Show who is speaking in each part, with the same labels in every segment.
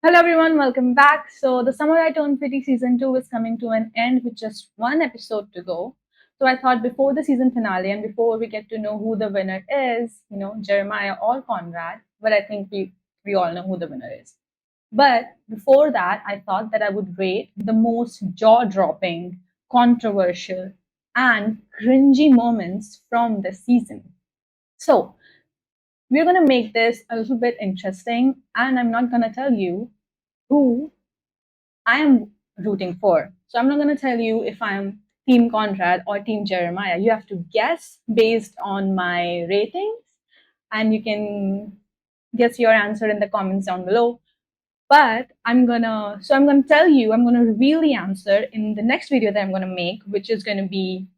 Speaker 1: Hello everyone, welcome back. So the Summer I Turned Pretty season 2 is coming to an end with just one episode to go. So I thought before the season finale and before we get to know who the winner is, Jeremiah or Conrad, but I think we all know who the winner is. But before that, I thought that I would rate the most jaw-dropping, controversial, and cringy moments from the season. So we're going to make this a little bit interesting, and I'm not going to tell you who I am rooting for. So I'm not going to tell you if I'm Team Conrad or Team Jeremiah. You have to guess based on my ratings, and you can guess your answer in the comments down below. But I'm gonna tell you, I'm gonna reveal the answer in the next video that I'm gonna make, which is gonna be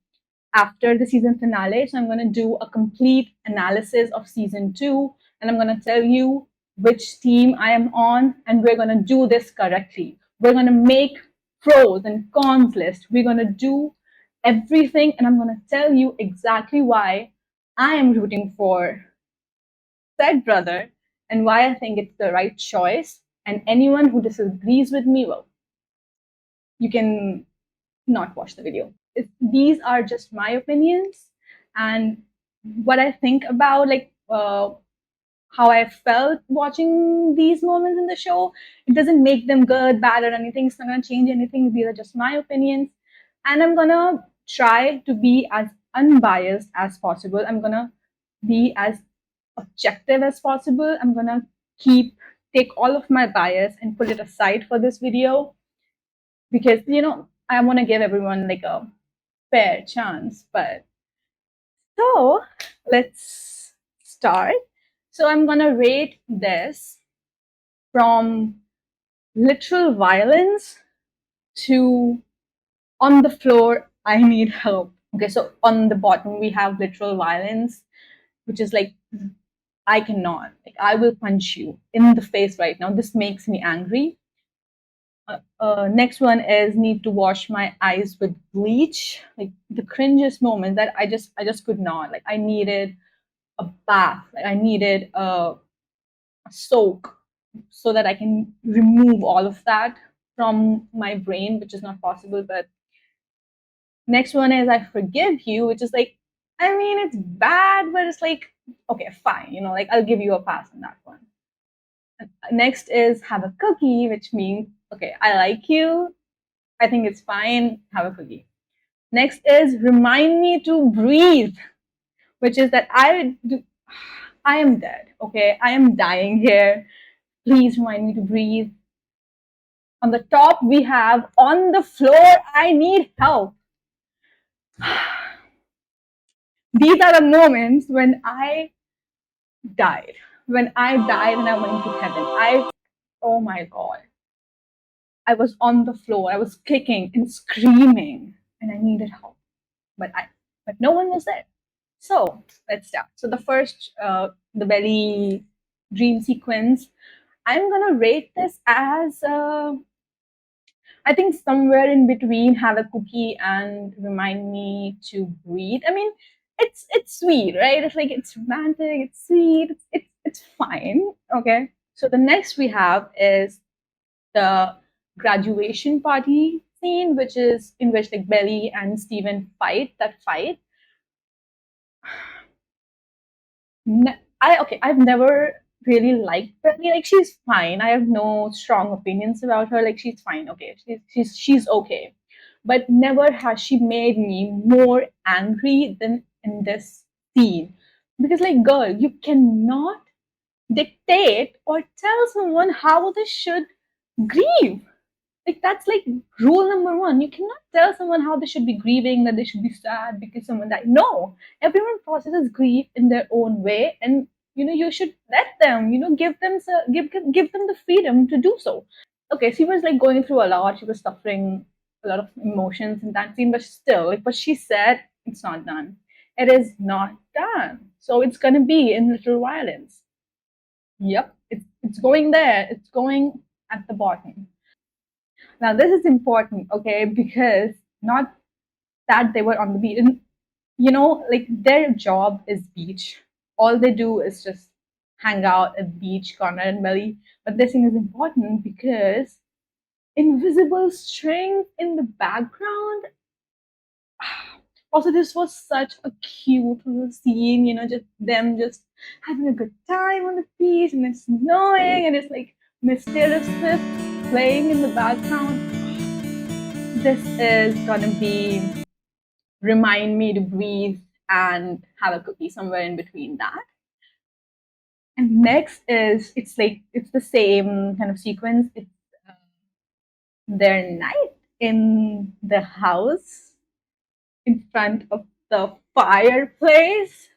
Speaker 1: after the season finale. So I'm going to do a complete analysis of season 2, and I'm going to tell you which team I am on, and we're going to do this correctly. We're going to make pros and cons list. We're going to do everything, and I'm going to tell you exactly why I am rooting for said brother and why I think it's the right choice. And anyone who disagrees with me, well, you can not watch the video. These are just my opinions and what I think about, how I felt watching these moments in the show. It doesn't make them good, bad, or anything. It's not going to change anything. These are just my opinions. And I'm going to try to be as unbiased as possible. I'm going to be as objective as possible. I'm going to take all of my bias and put it aside for this video because, I want to give everyone like a fair chance. But so let's start. So I'm gonna rate this from literal violence to on the floor, I need help. Okay, so on the bottom we have literal violence, which is like I cannot, like I will punch you in the face right now. This makes me angry. Next one is need to wash my eyes with bleach. Like the cringiest moment that I just could not. Like I needed a bath. Like I needed a soak so that I can remove all of that from my brain, which is not possible. But next one is I forgive you, which is like, I mean, it's bad, but it's like, okay, fine. Like I'll give you a pass on that one. Next is have a cookie, which means, okay, I like you. I think it's fine. Have a cookie. Next is remind me to breathe, which is that I am dead. Okay, I am dying here. Please remind me to breathe. On the top, we have on the floor, I need help. These are the moments when I died. When I died and I went to heaven. Oh my God. I was on the floor. I was kicking and screaming and I needed help. But no one was there. So let's start. So the first, the belly dream sequence, I'm gonna rate this as I think somewhere in between have a cookie and remind me to breathe. I mean, it's sweet, right? It's like it's romantic, it's sweet, it's fine. Okay. So the next we have is the graduation party scene, which is in which like Belly and Steven fight. That fight. I've never really liked Belly. Like she's fine. I have no strong opinions about her. Like she's fine. Okay, she's okay, but never has she made me more angry than in this scene. Because like, girl, you cannot dictate or tell someone how they should grieve. Like that's like rule number one. You cannot tell someone how they should be grieving, that they should be sad because someone died. No, everyone processes grief in their own way, and you should let them. Give them the freedom to do so. Okay, she was like going through a lot. She was suffering a lot of emotions in that scene, but still, like what she said, it's not done. It is not done. So it's gonna be in little violence. Yep, it's going there. It's going at the bottom. Now, this is important, okay, because not that they were on the beach. And, like their job is beach. All they do is just hang out at beach, Conrad and Belly. But this scene is important because invisible string in the background. Also, this was such a cute little scene, just them just having a good time on the beach and it's snowing and it's like mysterious Smith playing in the background. This is gonna be remind me to breathe and have a cookie somewhere in between that. And next is it's the same kind of sequence. It's their night in the house in front of the fireplace.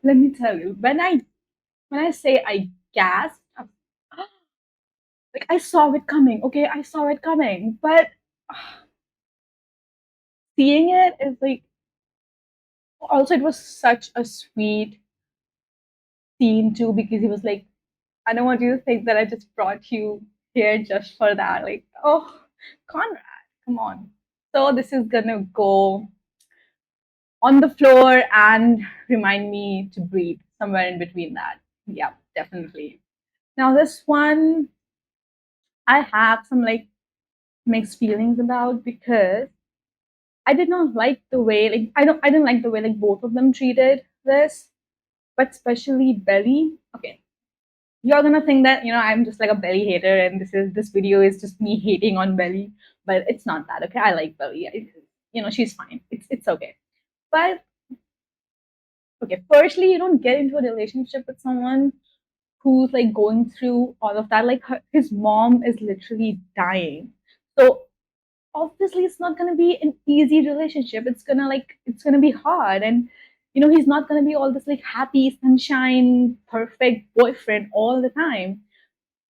Speaker 1: Let me tell you, when I say I gasped, like I saw it coming. Okay, I saw it coming, but seeing it is like also it was such a sweet scene too because he was like, I don't want you to think that I just brought you here just for that. Like, oh, Conrad, come on. So this is gonna go on the floor and remind me to breathe somewhere in between that. Yeah, definitely. Now this one I have some like mixed feelings about because I did not like the way like I didn't like the way like both of them treated this, but especially Belly. Okay, you're gonna think that I'm just like a Belly hater and this video is just me hating on Belly, but it's not that. Okay, I like Belly. She's fine. It's okay. But okay, firstly, you don't get into a relationship with someone who's like going through all of that. Like his mom is literally dying, so obviously it's not going to be an easy relationship. It's going to be hard, and he's not going to be all this like happy sunshine perfect boyfriend all the time.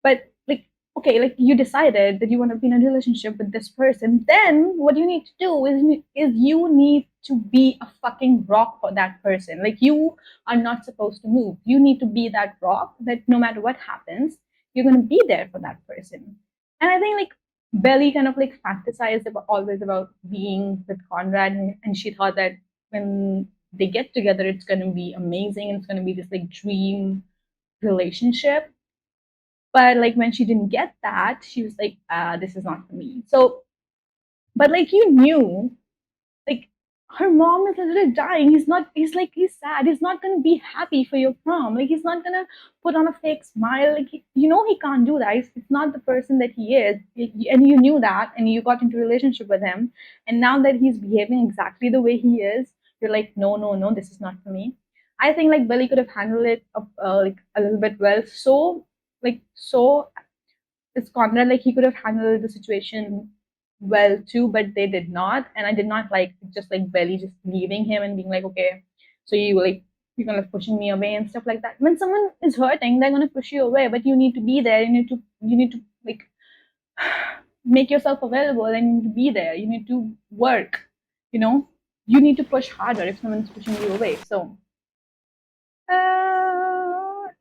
Speaker 1: But like, okay, like you decided that you want to be in a relationship with this person, then what you need to do is you need to be a fucking rock for that person. Like you are not supposed to move. You need to be that rock that no matter what happens, you're going to be there for that person. And I think like Belly kind of like fantasized about always about being with Conrad, and she thought that when they get together it's going to be amazing and it's going to be this like dream relationship. But like when she didn't get that, she was like, this is not for me. So, but like you knew, like her mom is literally dying. He's sad. He's not gonna be happy for your prom. Like he's not gonna put on a fake smile. Like he can't do that. It's not the person that he is. And you knew that, and you got into a relationship with him. And now that he's behaving exactly the way he is, you're like, no, no, no, this is not for me. I think like Billy could have handled it like a little bit well. So it's Conrad, like he could have handled the situation well too, but they did not. And I did not like just like Belly just leaving him and being like, okay, so you're kind of pushing me away and stuff like that. When someone is hurting, they're gonna push you away, but you need to be there. You need to like make yourself available and you need to be there. You need to work, you know. You need to push harder if someone's pushing you away. So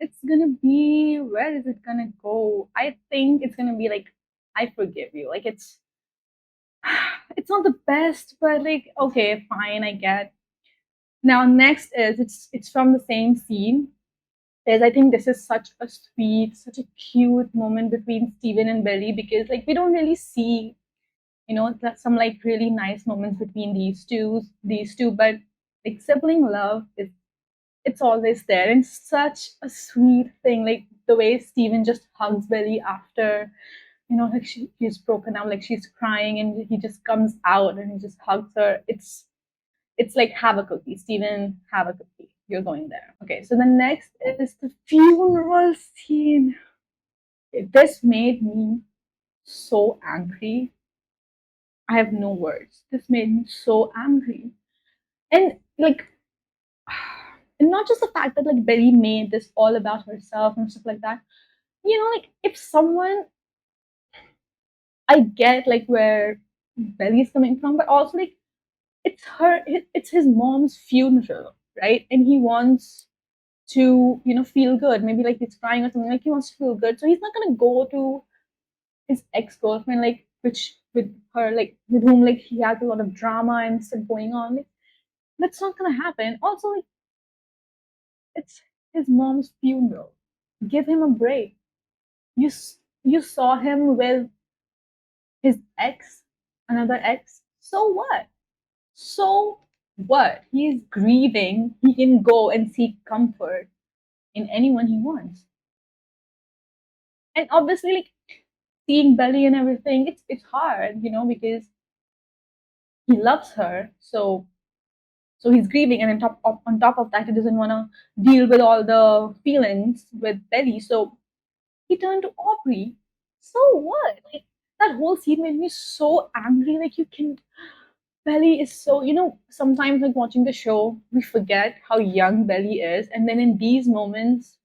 Speaker 1: it's gonna be where is it gonna go? I think it's gonna be like I forgive you. Like it's not the best, but like okay, fine, I get. Now next is it's from the same scene. Is I think this is such a sweet, such a cute moment between Steven and Belly because like we don't really see some like really nice moments between these two, but like sibling love is it's always there and such a sweet thing like the way Steven just hugs Belly after like she's broken up like she's crying and he just comes out and he just hugs her. It's like have a cookie, Steven, have a cookie, you're going there. Okay, so the next is the funeral scene. This made me so angry. I have no words. This made me so angry. And like and not just the fact that like Belly made this all about herself and stuff like that. Like if someone I get like where Belly's coming from, but also like it's his mom's funeral, right? And he wants to, feel good. Maybe like he's crying or something, like he wants to feel good. So he's not gonna go to his ex-girlfriend, like which with her, like with whom like he has a lot of drama and stuff going on. Like, that's not gonna happen. Also, like it's his mom's funeral. Give him a break. You saw him with his ex, another ex. So what? So what? He is grieving. He can go and seek comfort in anyone he wants. And obviously, like seeing Belly and everything, it's hard, because he loves her. So he's grieving, and on top of that, he doesn't want to deal with all the feelings with Belly. So he turned to Aubrey. So what? Like that whole scene made me so angry. Like you can Belly is so, sometimes like watching the show, we forget how young Belly is. And then in these moments,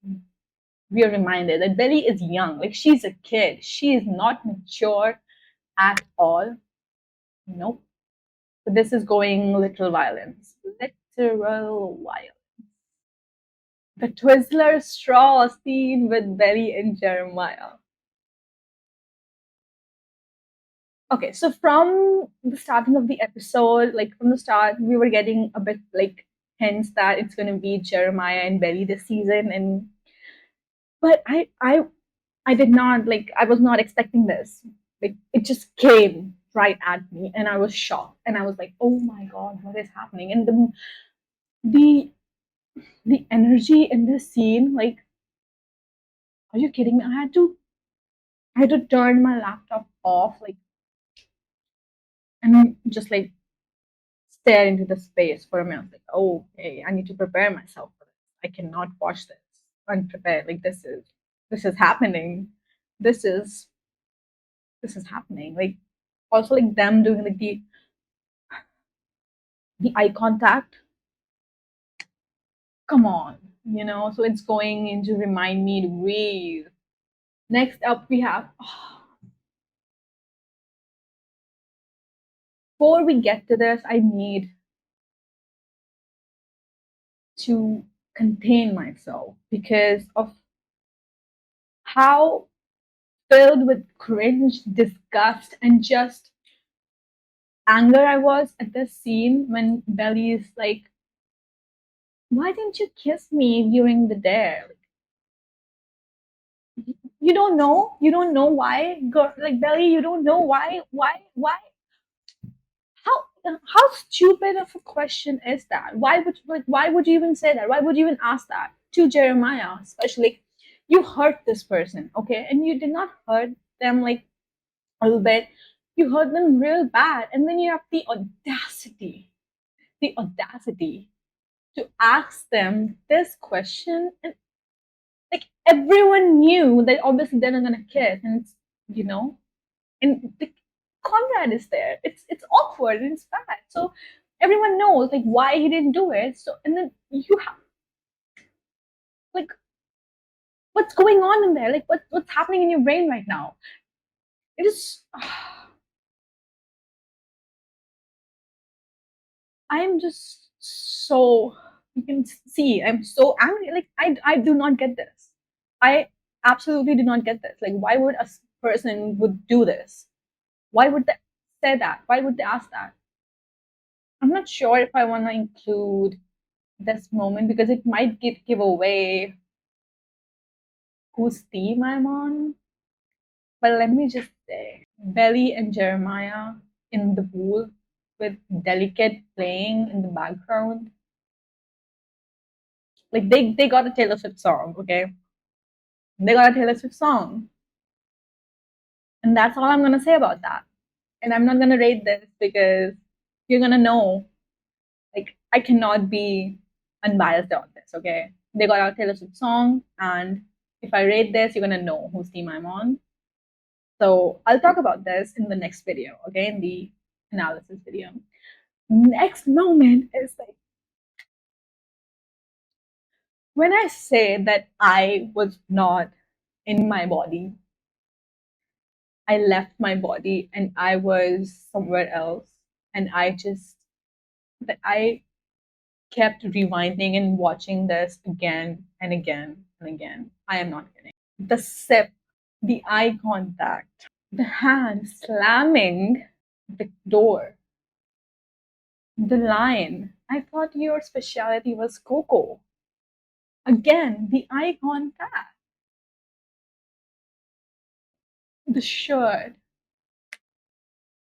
Speaker 1: we are reminded that Belly is young. Like she's a kid. She is not mature at all. Nope. So this is going literal violence. Literal violence. The Twizzler straw scene with Belly and Jeremiah. Okay, so from the starting of the episode, like from the start, we were getting a bit like hints that it's gonna be Jeremiah and Belly this season, and but I did not like I was not expecting this. Like it just came right at me, and I was shocked, and I was like, oh my god, what is happening? And the the energy in this scene, like, are you kidding me? I had to turn my laptop off, like, and just like stare into the space for a minute. Like, oh, okay, I need to prepare myself for this. I cannot watch this unprepared. Like, this is happening. This is this is happening. Like, also like them doing like the eye contact. Come on, So it's going in to remind me to breathe. Next up, we have. Before we get to this, I need to contain myself because of how filled with cringe, disgust, and just anger I was at this scene when Belly is like, "Why didn't you kiss me during the dare?" Like, you don't know why, girl, like Belly, you don't know why. How stupid of a question is that? Why would you even say that? Why would you even ask that to Jeremiah? Especially like, you hurt this person, okay, and you did not hurt them like a little bit. You hurt them real bad, and then you have the audacity to ask them this question. And like everyone knew that obviously they're not gonna kiss, and you know and the Conrad is there. It's awkward and it's bad. So everyone knows like why he didn't do it. So and then you have like, what's going on in there? Like what's happening in your brain right now? It is. I'm just so, you can see I'm so angry. Like I do not get this. I absolutely do not get this. Like why would a person would do this? Why would they say that? Why would they ask that? I'm not sure if I want to include this moment because it might give away whose team I'm on. But let me just say, Belly and Jeremiah in the pool with Delicate playing in the background. Like they got a Taylor Swift song, okay? They got a Taylor Swift song. And that's all I'm gonna say about that. And I'm not gonna rate this because you're gonna know, like, I cannot be unbiased on this, okay? They got a Taylor Swift song, and if I rate this, you're gonna know whose team I'm on. So I'll talk about this in the next video, okay? In the analysis video. Next moment is like when I say that I was not in my body, I left my body and I was somewhere else. And that I kept rewinding and watching this again and again and again. I am not kidding. The sip, the eye contact, the hand slamming the door, the line, I thought your specialty was cocoa. Again, the eye contact, the shirt,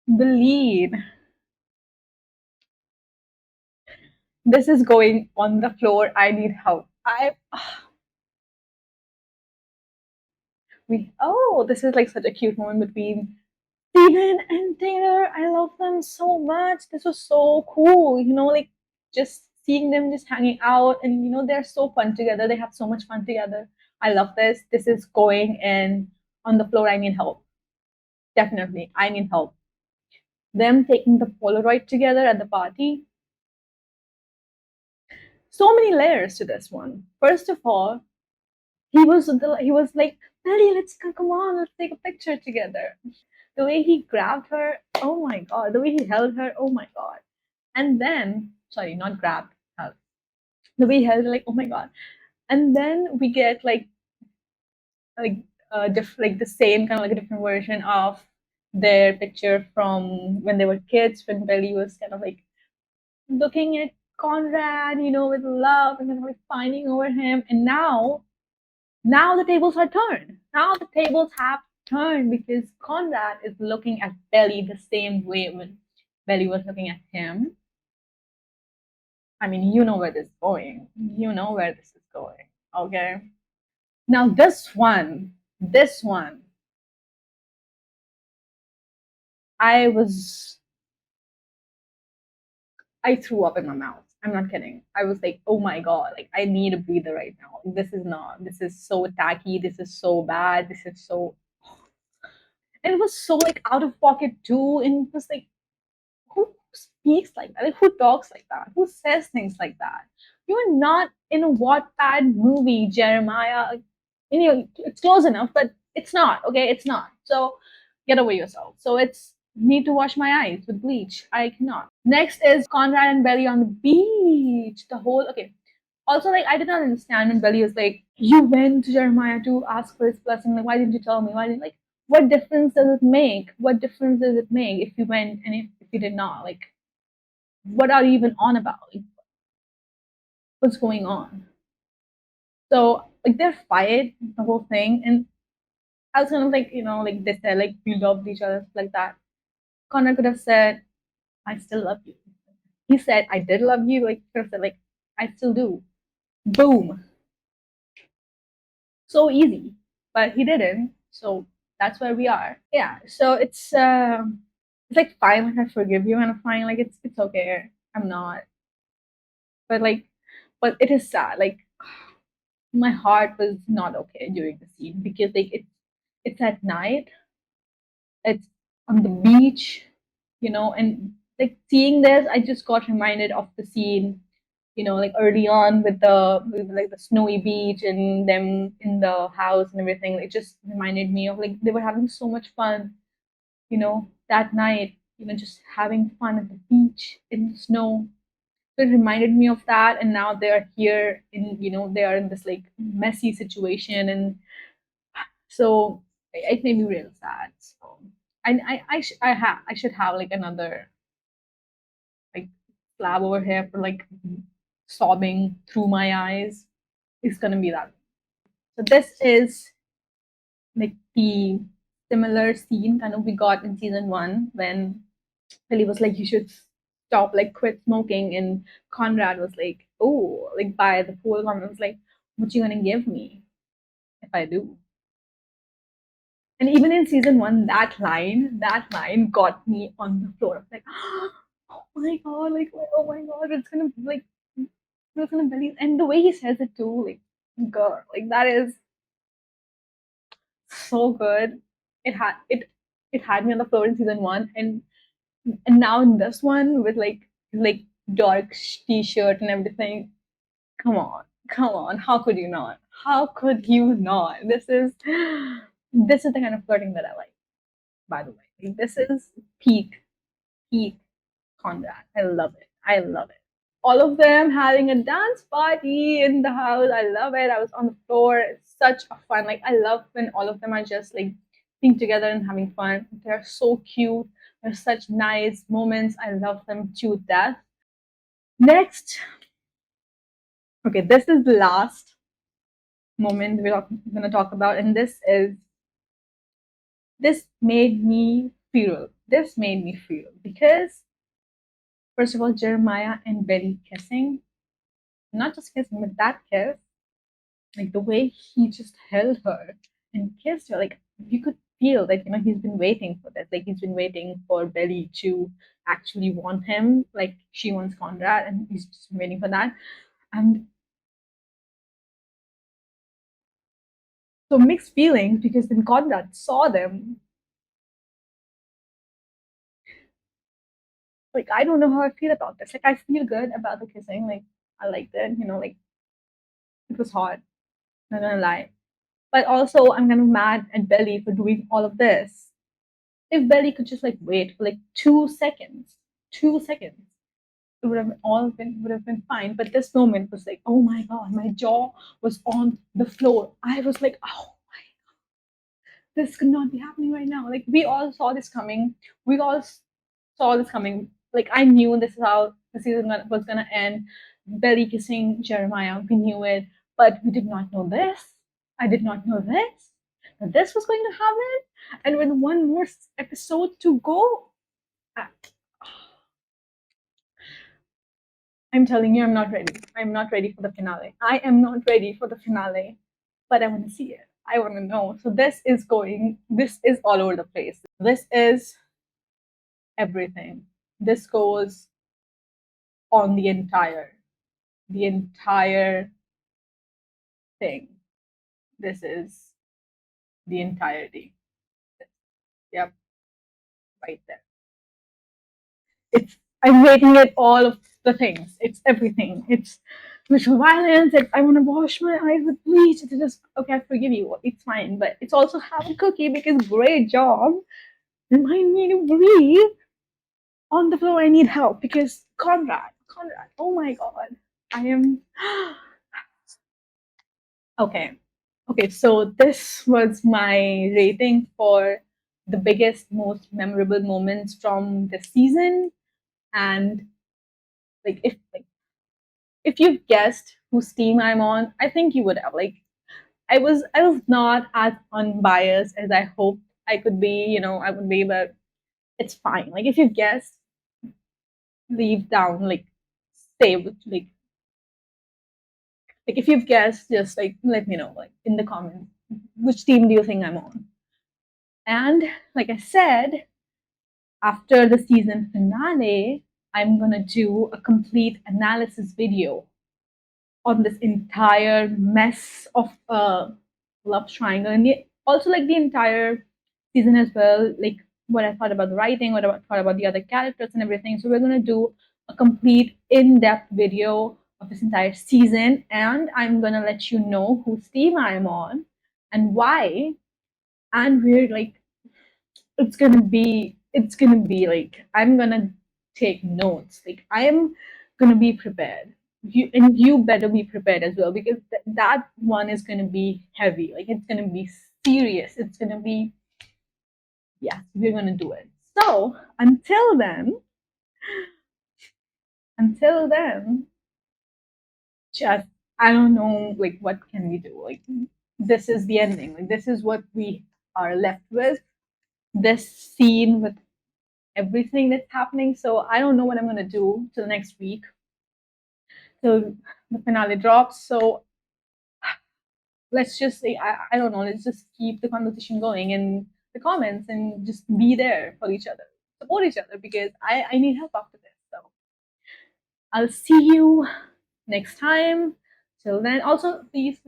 Speaker 1: the lead. This is going on the floor. I need help. This is like such a cute moment between Steven and Taylor. I love them so much. This was so cool. Like just seeing them just hanging out, and they're so fun together. They have so much fun together. I love this. This is going in on the floor. I need help. Definitely. I need help. Them taking the Polaroid together at the party. So many layers to this one. First of all, he was like, Nelly, come on, let's take a picture together. The way he grabbed her, oh my god. The way he held her, oh my god. And then, sorry, not grabbed, held. The way he held her, like, oh my god. And then we get like like the same kind of like a different version of their picture from when they were kids, when Belly was kind of like looking at Conrad, with love and kind of like pining over him. And now the tables are turned. Now the tables have turned because Conrad is looking at Belly the same way when Belly was looking at him. I mean, you know where this is going. You know where this is going. Okay. Now this one, I was, I threw up in my mouth. I'm not kidding. I was like, oh my god, like I need a breather right now. This is so tacky. This is so bad. This is so, and it was so like out of pocket too. And it was like, who speaks like that? Like, who talks like that? Who says things like that? You're not in a Wattpad movie, Jeremiah. It's close enough, but it's not. Okay, it's not. So get over yourself. So it's need to wash my eyes with bleach. I cannot. Next is Conrad and Belly on the beach. The whole okay. Also, like I did not understand when Belly was like, "You went to Jeremiah to ask for his blessing. Like, why didn't you tell me? Why didn't like?" What difference does it make? What difference does it make if you went and if you did not? Like, what are you even on about? Like, what's going on? So, like, they're fired, the whole thing. And I was kind of like, like they said, like, we loved each other, like that. Connor could have said, I still love you. He said, I did love you. Like, could have said, like, I still do. Boom. So easy. But he didn't. So that's where we are. Yeah. So it's like fine, like I forgive you and I'm fine, like it's okay. I'm not. But like but it is sad. Like my heart was not okay during the scene because like it's at night, it's on the beach, and like seeing this, I just got reminded of the scene, like early on with like the snowy beach and them in the house and everything. It just reminded me of like they were having so much fun, that night, just having fun at the beach in the snow. So it reminded me of that, and now they are here in, they are in this like messy situation, and so it made me real sad. So I should have like another like slab over here for like sobbing through my eyes. It's gonna be that. So this is like the similar scene kind of we got in season one when Billy was like, "You should stop, like, quit smoking," and Conrad was like, "Oh, like by the pool." Conrad was like, "What you gonna give me if I do?" And even in season one, that line got me on the floor. I was like, "Oh my god, like, oh my god, it's gonna like, it's gonna Billy," and the way he says it too, like, girl, like that is so good. It had me on the floor in season one, and now in this one with like dark t-shirt and everything. Come on, how could you not? How could you not? This is the kind of flirting that I like, by the way. Like, this is peak Conrad. I love it. All of them having a dance party in the house. I love it. I was on the floor. It's such a fun. Like I love when all of them are just like being together and having fun. They're so cute. They're such nice moments. I love them to death. Next, okay, this is the last. moment we're going to talk about, and this made me feel because first of all, Jeremiah and Betty kissing, not just kissing, but that kiss, like the way he just held her and kissed her, like you could feel that he's been waiting for this, like he's been waiting for Betty to actually want him, like she wants Conrad, and he's just waiting for that. And so mixed feelings because when Conrad saw them, like I don't know how I feel about this. Like I feel good about the kissing, like I liked it, like it was hot, not gonna lie. But also I'm kind of mad at Belly for doing all of this. If Belly could just like wait for like 2 seconds, 2 seconds, it would have been fine. But this moment was like, oh my god, my jaw was on the floor. I was like, oh, this could not be happening right now. Like we all saw this coming. We all saw this coming. Like I knew this is how the season was gonna end. Belly kissing Jeremiah. We knew it, but we did not know this. I did not know this. That this was going to happen. And with one more episode to go, I- I'm telling you, I'm not ready. I'm not ready for the finale. I am not ready for the finale, but I want to see it. I want to know. So this is all over the place. This is everything. This goes on the entire thing. This is the entirety. Yep, right there. It's I'm rating it all of the things. It's everything. It's visual violence. It's I want to wash my eyes with bleach. It's just okay. I forgive you. It's fine. But it's also have a cookie because great job. Remind me to breathe on the floor. I need help because Conrad. Oh my god. I am okay. Okay, so this was my rating for the biggest, most memorable moments from the season. And if you've guessed whose team I'm on, I think you would have. Like I was not as unbiased as I hoped I could be, I would be, but it's fine. Like if you guessed, leave down, like say like if you've guessed, just like let me know, like in the comments, which team do you think I'm on? And like I said, after the season finale, I'm gonna do a complete analysis video on this entire mess of love triangle, and also like the entire season as well, like what I thought about the writing, what I thought about the other characters and everything. So we're gonna do a complete in-depth video of this entire season, and I'm gonna let you know whose team I'm on and why. And we're like it's gonna be like I'm gonna take notes, like I am gonna be prepared. You better be prepared as well because that one is gonna be heavy, like it's gonna be serious, it's gonna be, yes, we're gonna do it. So until then, just I don't know, like what can we do, like this is the ending, like this is what we are left with, this scene with everything that's happening. So I don't know what I'm gonna do till next week, till the finale drops. So let's just say I don't know. Let's just keep the conversation going in the comments and just be there for each other, support each other because I need help after this. So I'll see you next time. Till then, also please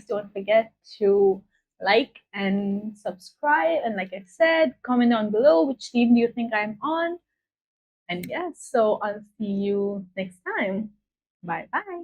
Speaker 1: don't forget to like and subscribe. And like I said, comment down below which team do you think I'm on. And yes, so I'll see you next time. Bye bye.